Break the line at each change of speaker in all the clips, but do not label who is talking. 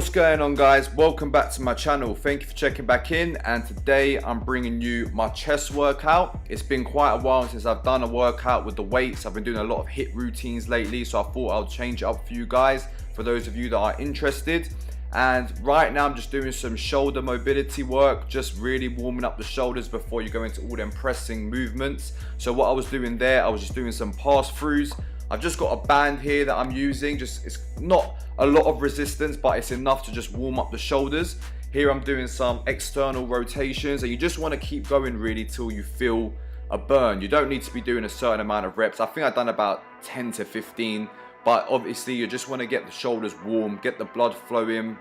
What's going on, guys? Welcome back to my channel. Thank you for checking back in, and today I'm bringing you my chest workout. It's been quite a while since I've done a workout with the weights. I've been doing a lot of HIIT routines lately, so I thought I'll change it up for you guys, for those of you that are interested. And right now I'm just doing some shoulder mobility work, just really warming up the shoulders before you go into all them pressing movements. So what I was doing there, I was just doing some pass-throughs. I've just got a band here that I'm using. It's not a lot of resistance, but it's enough to just warm up the shoulders. Here I'm doing some external rotations, and you just want to keep going really till you feel a burn. You don't need to be doing a certain amount of reps. I think I've done about 10 to 15, but obviously you just want to get the shoulders warm, get the blood flowing,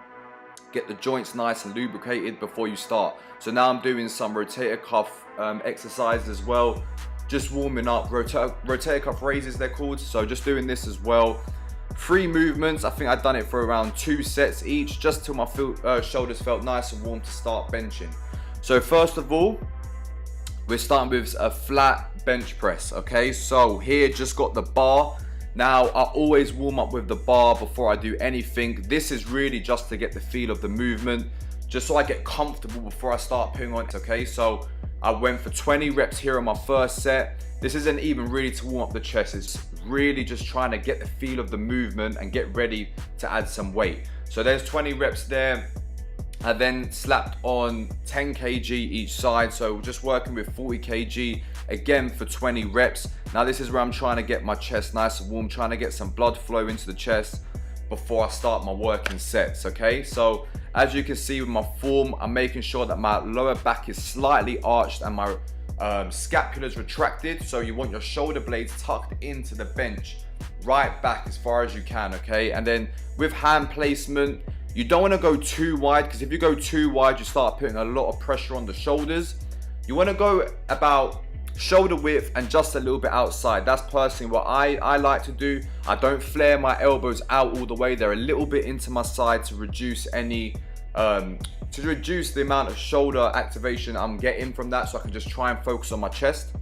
get the joints nice and lubricated before you start. So now I'm doing some rotator cuff exercises as well. Just warming up, rotator cuff raises they're called. So just doing this as well. 3 movements. I think I've done it for around 2 sets each, just till my shoulders felt nice and warm to start benching. So first of all, we're starting with a flat bench press. Okay, so here just got the bar. Now I always warm up with the bar before I do anything. This is really just to get the feel of the movement, just so I get comfortable before I start putting on it. Okay, so I went for 20 reps here on my first set. This isn't even really to warm up the chest. It's really just trying to get the feel of the movement and get ready to add some weight. So there's 20 reps there. I then slapped on 10 kg each side. So just working with 40 kg again for 20 reps. Now this is where I'm trying to get my chest nice and warm, trying to get some blood flow into the chest before I start my working sets. Okay, so as you can see with my form, I'm making sure that my lower back is slightly arched and my scapula is retracted. So you want your shoulder blades tucked into the bench, right back as far as you can. Okay, and then with hand placement, you don't want to go too wide, because if you go too wide, you start putting a lot of pressure on the shoulders. You want to go about shoulder width and just a little bit outside. That's personally what I like to do. I don't flare my elbows out all the way. They're a little bit into my side to reduce any the amount of shoulder activation I'm getting from that, so I can just try and focus on my chest.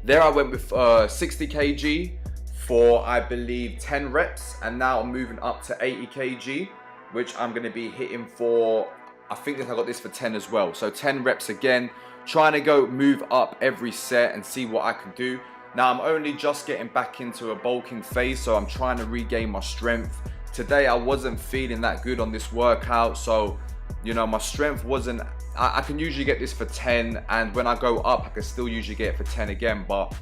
There I went with 60 kg for, I believe, 10 reps, and now I'm moving up to 80 kg, which I'm going to be hitting for, I think that I got this for 10 as well. So 10 reps again, trying to go move up every set and see what I can do. Now I'm only just getting back into a bulking phase, so I'm trying to regain my strength. Today I wasn't feeling that good on this workout, so you know, my strength wasn't, I can usually get this for 10, and when I go up I can still usually get it for 10 again, but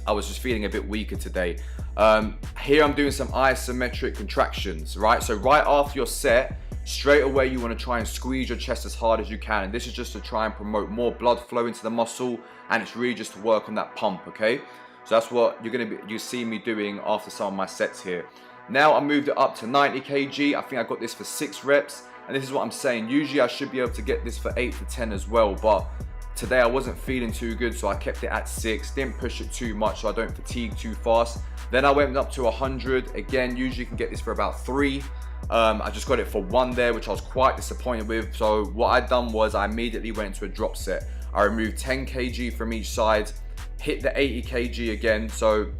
I was just feeling a bit weaker today. Here I'm doing some isometric contractions, right? So right after your set, straight away you want to try and squeeze your chest as hard as you can, and this is just to try and promote more blood flow into the muscle, and it's really just to work on that pump. Okay, so that's what you see me doing after some of my sets here. Now I moved it up to 90 kg. I think I got this for 6 reps, and this is what I'm saying. Usually I should be able to get this for 8 to 10 as well, but today I wasn't feeling too good, so I kept it at 6. Didn't push it too much so I don't fatigue too fast. Then I went up to 100. Again, usually you can get this for about 3. I just got it for 1 there, which I was quite disappointed with. So what I done was I immediately went into a drop set. I removed 10 kg from each side, hit the 80 kg again, so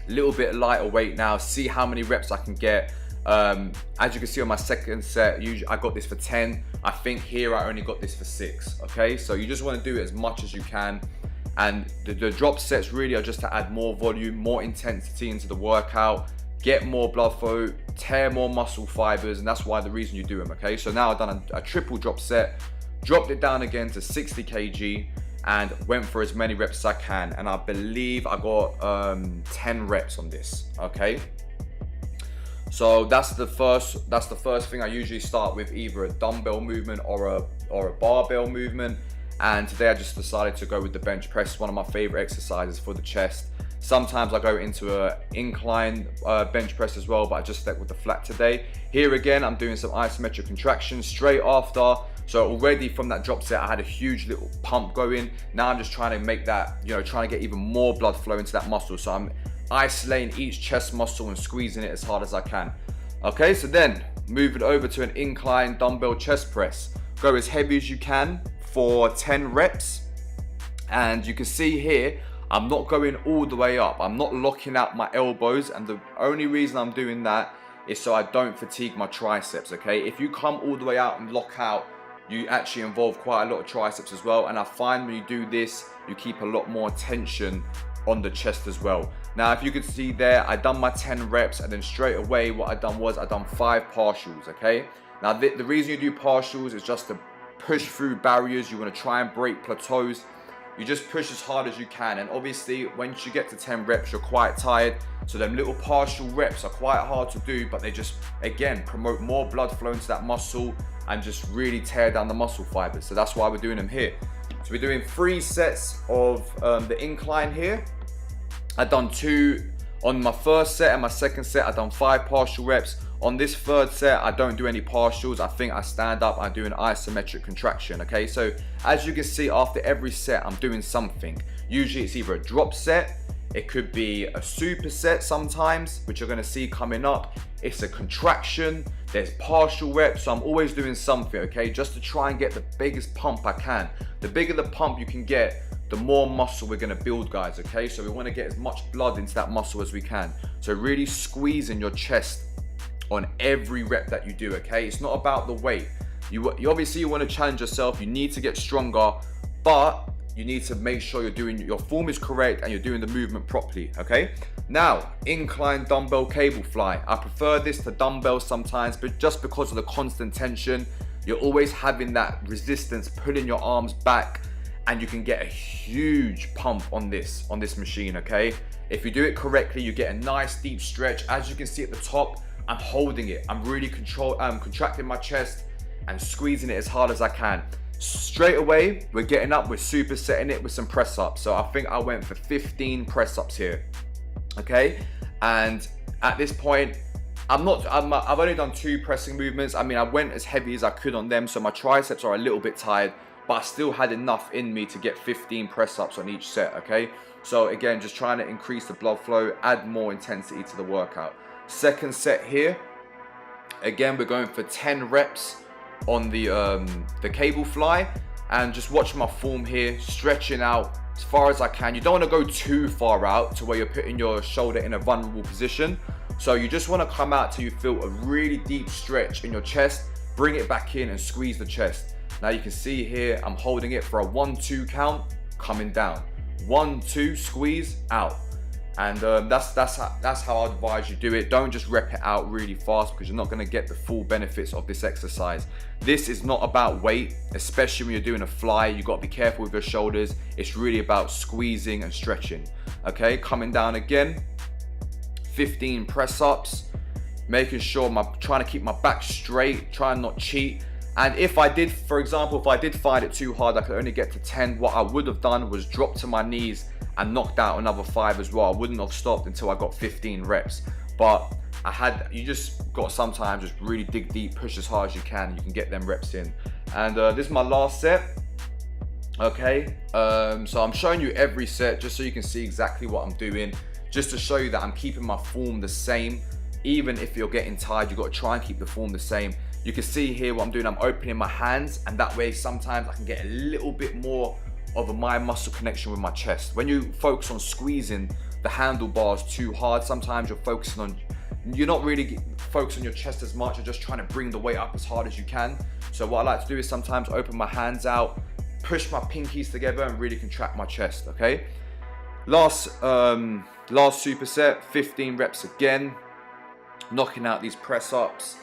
a little bit lighter weight now, see how many reps I can get. As you can see on my second set, usually I got this for 10. I think here I only got this for 6. Okay, so you just want to do it as much as you can, and the drop sets really are just to add more volume, more intensity into the workout, get more blood flow, tear more muscle fibers, and that's why the reason you do them. Okay, so now I've done a triple drop set, dropped it down again to 60 kg and went for as many reps as I can, and I believe I got 10 reps on this. Okay, so that's the first thing. I usually start with either a dumbbell movement or a barbell movement, and today I just decided to go with the bench press, one of my favorite exercises for the chest. Sometimes I go into a incline bench press as well, but I just stuck with the flat today. Here again, I'm doing some isometric contractions straight after. So already from that drop set, I had a huge little pump going. Now I'm just trying to make that, trying to get even more blood flow into that muscle. So I'm isolating each chest muscle and squeezing it as hard as I can. Okay, so then moving over to an incline dumbbell chest press. Go as heavy as you can for 10 reps. And you can see here, I'm not going all the way up. I'm not locking out my elbows, and the only reason I'm doing that is so I don't fatigue my triceps, okay? If you come all the way out and lock out, you actually involve quite a lot of triceps as well. And I find when you do this, you keep a lot more tension on the chest as well. Now, if you could see there, I done my 10 reps, and then straight away what I done was I done 5 partials, okay? Now, the reason you do partials is just to push through barriers. You want to try and break plateaus. You just push as hard as you can, and obviously once you get to 10 reps, you're quite tired. So them little partial reps are quite hard to do, but they just, again, promote more blood flow into that muscle and just really tear down the muscle fibers. So that's why we're doing them here. So we're doing 3 sets of the incline here. I've done 2 on my first set, and my second set I've done 5 partial reps. On this third set, I don't do any partials. I think I stand up, I do an isometric contraction, okay? So as you can see, after every set, I'm doing something. Usually it's either a drop set, it could be a superset sometimes, which you're gonna see coming up. It's a contraction, there's partial reps, so I'm always doing something, okay? Just to try and get the biggest pump I can. The bigger the pump you can get, the more muscle we're gonna build, guys, okay? So we wanna get as much blood into that muscle as we can. So really squeezing your chest on every rep that you do, okay? It's not about the weight. You obviously you want to challenge yourself, you need to get stronger, but you need to make sure you're doing, your form is correct and you're doing the movement properly, okay? Now, incline dumbbell cable fly. I prefer this to dumbbells sometimes, but just because of the constant tension, you're always having that resistance pulling your arms back, and you can get a huge pump on this machine, okay? If you do it correctly, you get a nice deep stretch. As you can see at the top, I'm holding it. I'm really contracting my chest and squeezing it as hard as I can. Straight away, we're getting up, we're supersetting it with some press ups. So I think I went for 15 press ups here, okay? And at this point, I've only done 2 pressing movements. I mean, I went as heavy as I could on them, so my triceps are a little bit tired, but I still had enough in me to get 15 press ups on each set, okay? So again, just trying to increase the blood flow, add more intensity to the workout. Second set here, again, we're going for 10 reps on the cable fly, and just watch my form here, stretching out as far as I can. You don't want to go too far out to where you're putting your shoulder in a vulnerable position. So you just want to come out till you feel a really deep stretch in your chest, bring it back in and squeeze the chest. Now you can see here, I'm holding it for a 1-2 count, coming down. 1-2, squeeze, out. And that's how I advise you do it. Don't just rep it out really fast, because you're not going to get the full benefits of this exercise. This is not about weight, especially when you're doing a fly. You've got to be careful with your shoulders. It's really about squeezing and stretching. Okay, coming down again. 15 press ups, making sure trying to keep my back straight, trying not cheat. And if I did, for example, if I did find it too hard, I could only get to 10. What I would have done was drop to my knees and knocked out another 5 as well. I wouldn't have stopped until I got 15 reps. But you just got to sometimes just really dig deep, push as hard as you can, and you can get them reps in. And this is my last set. Okay, so I'm showing you every set just so you can see exactly what I'm doing, just to show you that I'm keeping my form the same. Even if you're getting tired, you've got to try and keep the form the same. You can see here what I'm doing, I'm opening my hands, and that way sometimes I can get a little bit more of a mind muscle connection with my chest. When you focus on squeezing the handlebars too hard, sometimes you're not really focusing on your chest as much, you're just trying to bring the weight up as hard as you can. So what I like to do is sometimes open my hands out, push my pinkies together and really contract my chest, okay? Last superset, 15 reps again, knocking out these press ups.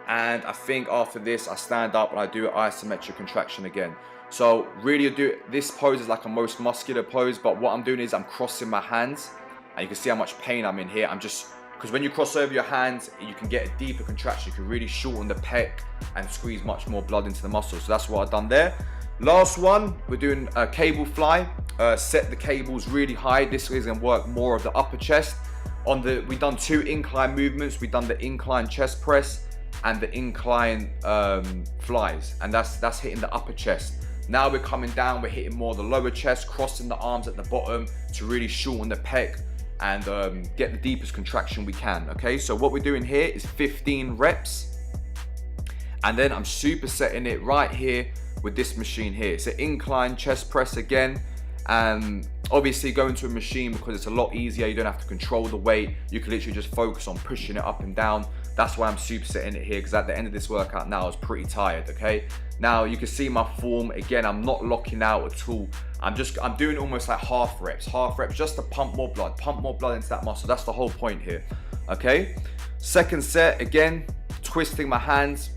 And I think after this, I stand up and I do an isometric contraction again. So really this pose is like a most muscular pose, but what I'm doing is I'm crossing my hands, and you can see how much pain I'm in here. Because when you cross over your hands, you can get a deeper contraction. You can really shorten the pec and squeeze much more blood into the muscle. So that's what I've done there. Last one, we're doing a cable fly. Set the cables really high. This is gonna work more of the upper chest. We've done 2 incline movements. We've done the incline chest press and the incline flies, and that's hitting the upper chest. Now we're coming down, we're hitting more the lower chest, crossing the arms at the bottom to really shorten the pec and get the deepest contraction we can, okay? So what we're doing here is 15 reps, and then I'm supersetting it right here with this machine here. It's an incline chest press again, And obviously going to a machine, because it's a lot easier, you don't have to control the weight, you can literally just focus on pushing it up and down. That's why I'm supersetting it here, because at the end of this workout now I was pretty tired, okay? Now you can see my form, again, I'm not locking out at all. I'm doing almost like half reps just to pump more blood into that muscle. That's the whole point here, okay? Second set, again, twisting my hands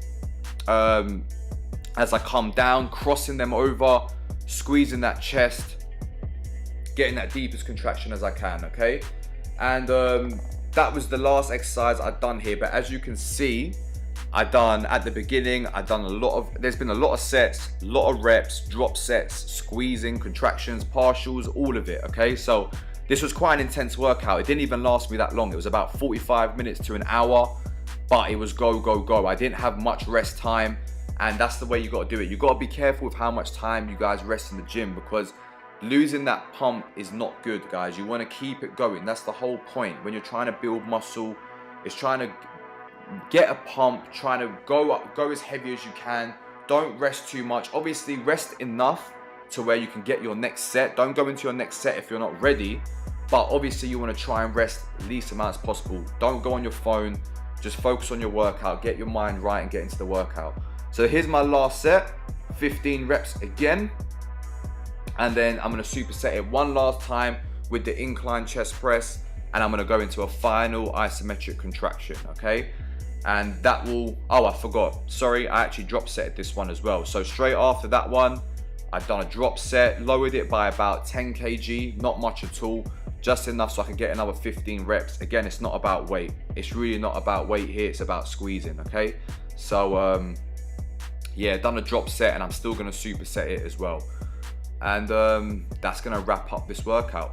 as I come down, crossing them over, squeezing that chest, getting that deepest contraction as I can, okay? And that was the last exercise I'd done here. But as you can see, at the beginning, there's been a lot of sets, a lot of reps, drop sets, squeezing, contractions, partials, all of it, okay? So this was quite an intense workout. It didn't even last me that long. It was about 45 minutes to an hour, but it was go, go, go. I didn't have much rest time, and that's the way you gotta do it. You gotta be careful with how much time you guys rest in the gym, because losing that pump is not good, guys. You wanna keep it going. That's the whole point. When you're trying to build muscle, it's trying to get a pump, trying to go as heavy as you can. Don't rest too much. Obviously, rest enough to where you can get your next set. Don't go into your next set if you're not ready, but obviously you want to try and rest the least amount as possible. Don't go on your phone, just focus on your workout, get your mind right and get into the workout. So here's my last set, 15 reps again, and then I'm going to superset it one last time with the incline chest press, and I'm going to go into a final isometric contraction, okay? And that will, oh, I forgot, sorry, I actually drop setted this one as well. So straight after that one, I've done a drop set, lowered it by about 10 kg, not much at all, just enough so I can get another 15 reps. Again, it's not about weight. It's really not about weight here, it's about squeezing, okay? So, yeah, done a drop set, and I'm still gonna superset it as well. And that's gonna wrap up this workout.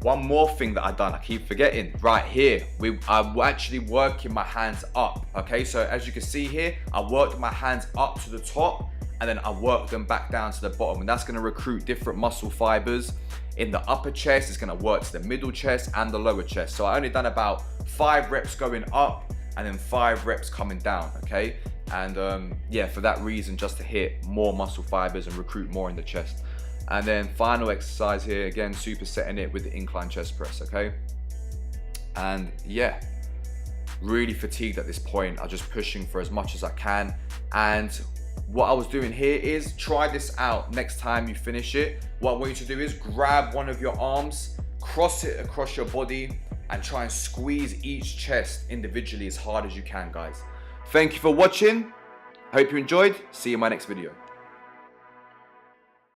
One more thing that I've done, I keep forgetting, right here, I'm actually working my hands up, okay? So as you can see here, I worked my hands up to the top, and then I work them back down to the bottom, and that's gonna recruit different muscle fibers. In the upper chest, it's gonna work to the middle chest and the lower chest. So I only done about 5 reps going up, and then 5 reps coming down, okay? And yeah, for that reason, just to hit more muscle fibers and recruit more in the chest. And then final exercise here, again, supersetting it with the incline chest press, okay? And yeah, really fatigued at this point. I'm just pushing for as much as I can. And what I was doing here is, try this out next time you finish it. What I want you to do is grab one of your arms, cross it across your body, and try and squeeze each chest individually as hard as you can, guys. Thank you for watching. Hope you enjoyed. See you in my next video.